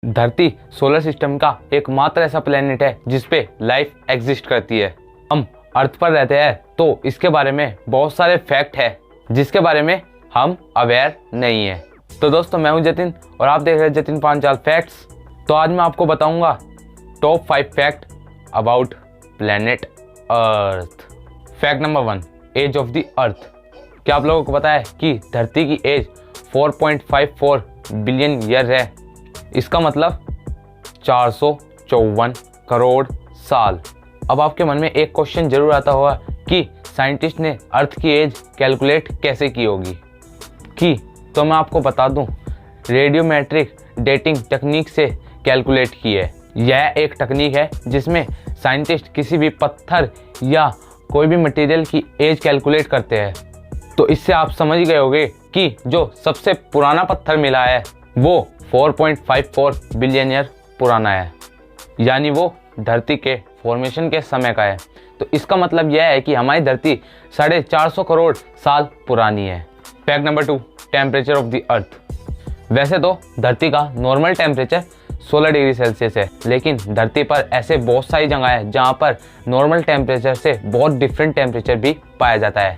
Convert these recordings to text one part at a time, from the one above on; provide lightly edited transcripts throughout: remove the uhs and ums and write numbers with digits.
धरती solar system का एकमात्र ऐसा प्लेनेट है जिसपे लाइफ एग्जिस्ट करती है। हम अर्थ पर रहते हैं तो इसके बारे में बहुत सारे फैक्ट है जिसके बारे में हम अवेयर नहीं है। तो दोस्तों, मैं हूं जतिन और आप देख रहे हैं जतिन पांचाल फैक्ट्स। तो आज मैं आपको बताऊंगा top 5 fact about planet Earth. Fact number 1, age of the Earth. क्या आप लोगों को पता है कि धरती की एज 4.54 बिलियन ईयर है। इसका मतलब 454 करोड़ साल। अब आपके मन में एक क्वेश्चन जरूर आता होगा कि साइंटिस्ट ने अर्थ की एज कैलकुलेट कैसे की होगी। तो मैं आपको बता दूं, रेडियोमेट्रिक डेटिंग टेक्निक से कैलकुलेट की है। यह एक टेक्निक है जिसमें साइंटिस्ट किसी भी पत्थर या कोई भी मटेरियल की एज कैलकुलेट करते हैं। तो इससे आप समझ गए होंगे कि जो सबसे पुराना पत्थर मिला है वो 4.54 बिलियन ईयर पुराना है, यानी वो धरती के फॉर्मेशन के समय का है। तो इसका मतलब यह है कि हमारी धरती 450 करोड़ साल पुरानी है। Fact number 2, temperature of the अर्थ। वैसे तो धरती का नॉर्मल टेम्परेचर 16 डिग्री सेल्सियस है, लेकिन धरती पर ऐसे बहुत सारी जगह है जहाँ पर नॉर्मल टेम्परेचर से बहुत डिफरेंट टेम्परेचर भी पाया जाता है।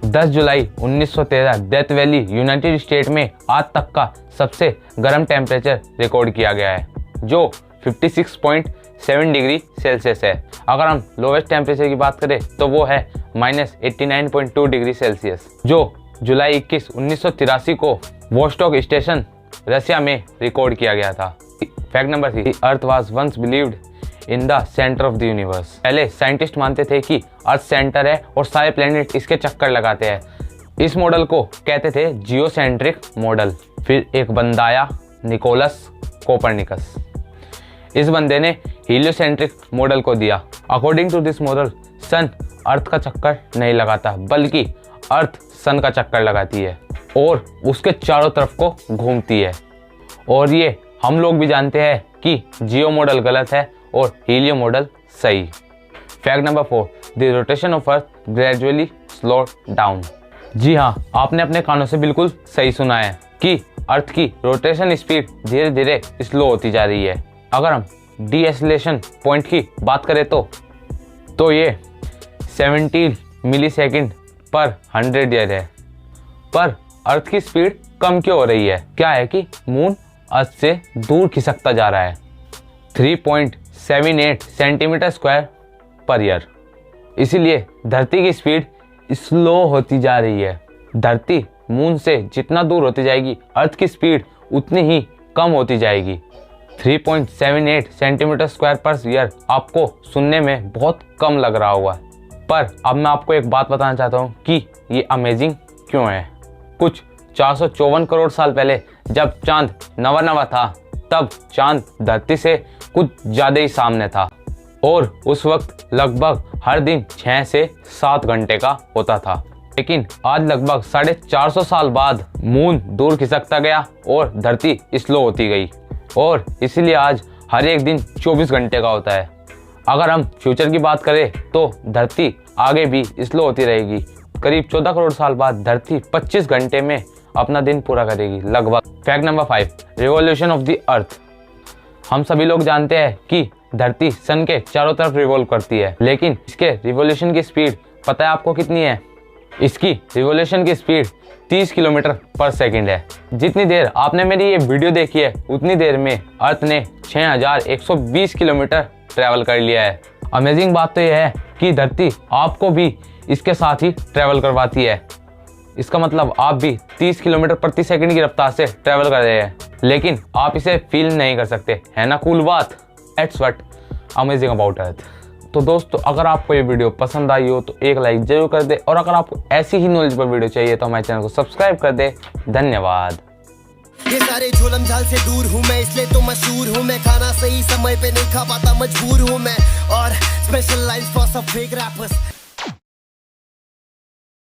10 जुलाई 1913 डेथ वैली यूनाइटेड स्टेट में आज तक का सबसे गर्म टेम्परेचर रिकॉर्ड किया गया है, जो 56.7 डिग्री सेल्सियस है। अगर हम लोवेस्ट टेम्परेचर की बात करें तो वो है -89.2 डिग्री सेल्सियस, जो जुलाई 21, 1983 को वोस्टॉक स्टेशन रशिया में रिकॉर्ड किया गया था। Fact number 3, Earth was once believed in the centre of the universe. पहले साइंटिस्ट मानते थे कि अर्थ सेंटर है और सारे प्लेनेट इसके चक्कर लगाते हैं। इस मॉडल को कहते थे जियोसेंट्रिक मॉडल। फिर एक बंदा आया, निकोलस कोपरनिकस। इस बंदे ने हीलियोसेंट्रिक मॉडल को दिया। अकॉर्डिंग टू दिस मॉडल, सन अर्थ का चक्कर नहीं लगाता, बल्कि अर्थ सन का चक्कर लगाती है और उसके चारों तरफ को घूमती है। और ये हम लोग भी जानते हैं कि जियो मॉडल गलत है और हीलियो मॉडल सही। Fact number 4, the rotation of earth gradually slow down. जी हाँ, आपने अपने कानों से बिल्कुल सही सुना है कि अर्थ की रोटेशन स्पीड धीरे धीरे स्लो होती जा रही है। अगर हम डीएसेलेरेशन पॉइंट की बात करें तो ये 17 मिलीसेकंड पर 100 ईयर है। पर अर्थ की स्पीड कम क्यों हो रही है? क्या है कि मून अर्थ से दूर खिसकता जा रहा है 3.78 सेंटीमीटर स्क्वायर पर ईयर। इसीलिए धरती की स्पीड स्लो होती जा रही है। धरती मून से जितना दूर होती जाएगी, अर्थ की स्पीड उतनी ही कम होती जाएगी। 3.78 सेंटीमीटर स्क्वायर पर ईयर आपको सुनने में बहुत कम लग रहा होगा, पर अब मैं आपको एक बात बताना चाहता हूँ कि ये अमेजिंग क्यों है। कुछ 454 करोड़ साल पहले जब चांद नवा था, तब चांद धरती से कुछ ज़्यादा ही सामने था और उस वक्त लगभग हर दिन 6 से 7 घंटे का होता था। लेकिन आज लगभग 450 साल बाद मून दूर खिसकता गया और धरती स्लो होती गई और इसीलिए आज हर एक दिन 24 घंटे का होता है। अगर हम फ्यूचर की बात करें तो धरती आगे भी स्लो होती रहेगी। करीब 14 करोड़ साल बाद धरती 25 घंटे में अपना दिन पूरा करेगी लगभग। Fact number 5, revolution of the अर्थ। हम सभी लोग जानते हैं कि धरती सन के चारों तरफ रिवॉल्व करती है, लेकिन इसके रिवॉल्यूशन की स्पीड पता है आपको कितनी है? इसकी रिवॉल्यूशन की स्पीड 30 किलोमीटर पर सेकंड है। जितनी देर आपने मेरी ये वीडियो देखी है, उतनी देर में अर्थ ने 6120 किलोमीटर ट्रैवल कर लिया है। अमेजिंग बात तो यह है कि धरती आपको भी इसके साथ ही ट्रैवल करवाती है। इसका मतलब आप भी 30 किलोमीटर प्रति सेकंड की रफ्तार से ट्रैवल कर रहे हैं, लेकिन आप इसे फील नहीं कर सकते। है ना कूल बात? That's what amazing about earth. तो दोस्तों, अगर आपको ये वीडियो पसंद आई हो तो एक लाइक जरूर कर दे, और अगर आपको ऐसी ही नॉलेजेबल वीडियो चाहिए तो हमारे चैनल को सब्सक्राइब कर दे। धन्यवाद। ये सारे झोलम झाल से दूर हूँ मैं, इसलिए तो मशहूर हूँ मैं। खाना सही समय पे नहीं खा पाता, मजबूर हूँ मैं। और स्पेशल लाइन फॉर सब फेक रैपर्स।